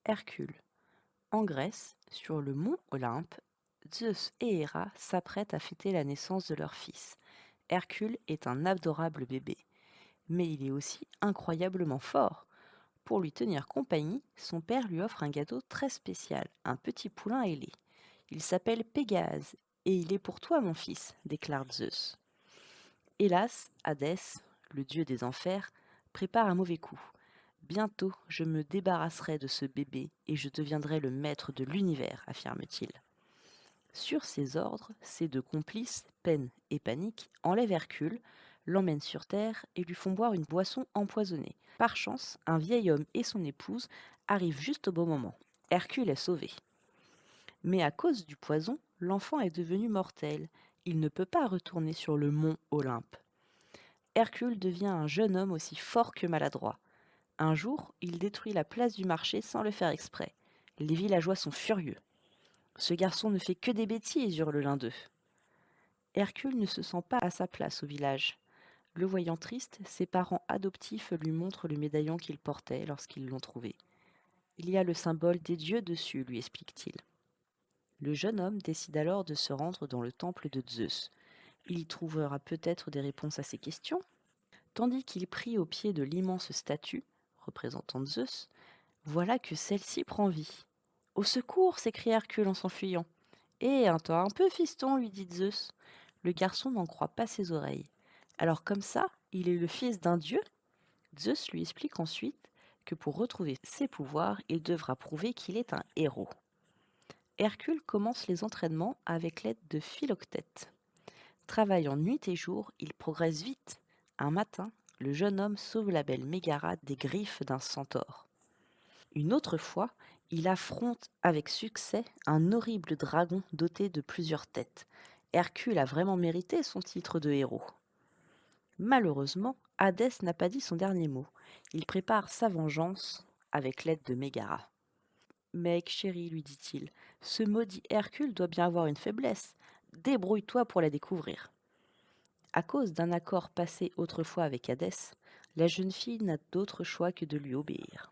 Hercule. En Grèce, sur le mont Olympe, Zeus et Héra s'apprêtent à fêter la naissance de leur fils. Hercule est un adorable bébé, mais il est aussi incroyablement fort. Pour lui tenir compagnie, son père lui offre un gâteau très spécial, un petit poulain ailé. Il s'appelle Pégase, et il est pour toi, mon fils, déclare Zeus. Hélas, Hadès, le dieu des enfers, prépare un mauvais coup. Bientôt, je me débarrasserai de ce bébé et je deviendrai le maître de l'univers, affirme-t-il. Sur ses ordres, ses deux complices, Peine et Panique, enlèvent Hercule, l'emmènent sur Terre et lui font boire une boisson empoisonnée. Par chance, un vieil homme et son épouse arrivent juste au bon moment. Hercule est sauvé. Mais à cause du poison, l'enfant est devenu mortel. Il ne peut pas retourner sur le mont Olympe. Hercule devient un jeune homme aussi fort que maladroit. Un jour, il détruit la place du marché sans le faire exprès. Les villageois sont furieux. Ce garçon ne fait que des bêtises, hurle l'un d'eux. Hercule ne se sent pas à sa place au village. Le voyant triste, ses parents adoptifs lui montrent le médaillon qu'il portait lorsqu'ils l'ont trouvé. Il y a le symbole des dieux dessus, lui explique-t-il. Le jeune homme décide alors de se rendre dans le temple de Zeus. Il y trouvera peut-être des réponses à ses questions. Tandis qu'il prie au pied de l'immense statue, représentant Zeus, voilà que celle-ci prend vie. Au secours, s'écrie Hercule en s'enfuyant. Eh, un temps un peu, fiston, lui dit Zeus. Le garçon n'en croit pas ses oreilles. Alors comme ça, il est le fils d'un dieu? Zeus lui explique ensuite que pour retrouver ses pouvoirs, il devra prouver qu'il est un héros. Hercule commence les entraînements avec l'aide de Philoctète. Travaillant nuit et jour, il progresse vite. Un matin, le jeune homme sauve la belle Mégara des griffes d'un centaure. Une autre fois, il affronte avec succès un horrible dragon doté de plusieurs têtes. Hercule a vraiment mérité son titre de héros. Malheureusement, Hadès n'a pas dit son dernier mot. Il prépare sa vengeance avec l'aide de Mégara. Mec, chérie, lui dit-il, ce maudit Hercule doit bien avoir une faiblesse. Débrouille-toi pour la découvrir. À cause d'un accord passé autrefois avec Hadès, la jeune fille n'a d'autre choix que de lui obéir.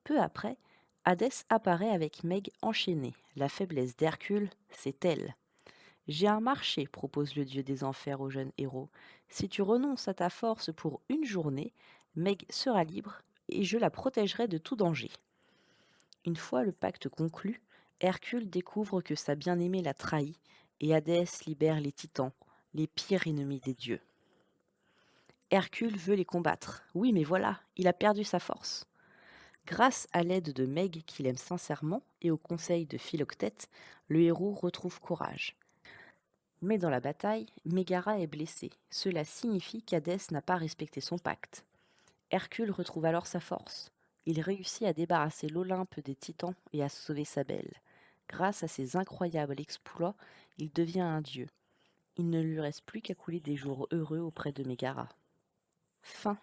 Peu après, Hadès apparaît avec Meg enchaînée. La faiblesse d'Hercule, c'est elle. J'ai un marché, propose le dieu des enfers au jeune héros. Si tu renonces à ta force pour une journée, Meg sera libre et je la protégerai de tout danger. Une fois le pacte conclu, Hercule découvre que sa bien-aimée l'a trahi et Hadès libère les titans, les pires ennemis des dieux. Hercule veut les combattre. Oui, mais voilà, il a perdu sa force. Grâce à l'aide de Meg qu'il aime sincèrement et au conseil de Philoctète, le héros retrouve courage. Mais dans la bataille, Mégara est blessée. Cela signifie qu'Hadès n'a pas respecté son pacte. Hercule retrouve alors sa force. Il réussit à débarrasser l'Olympe des titans et à sauver sa belle. Grâce à ses incroyables exploits, il devient un dieu. Il ne lui reste plus qu'à couler des jours heureux auprès de Mégara. Fin.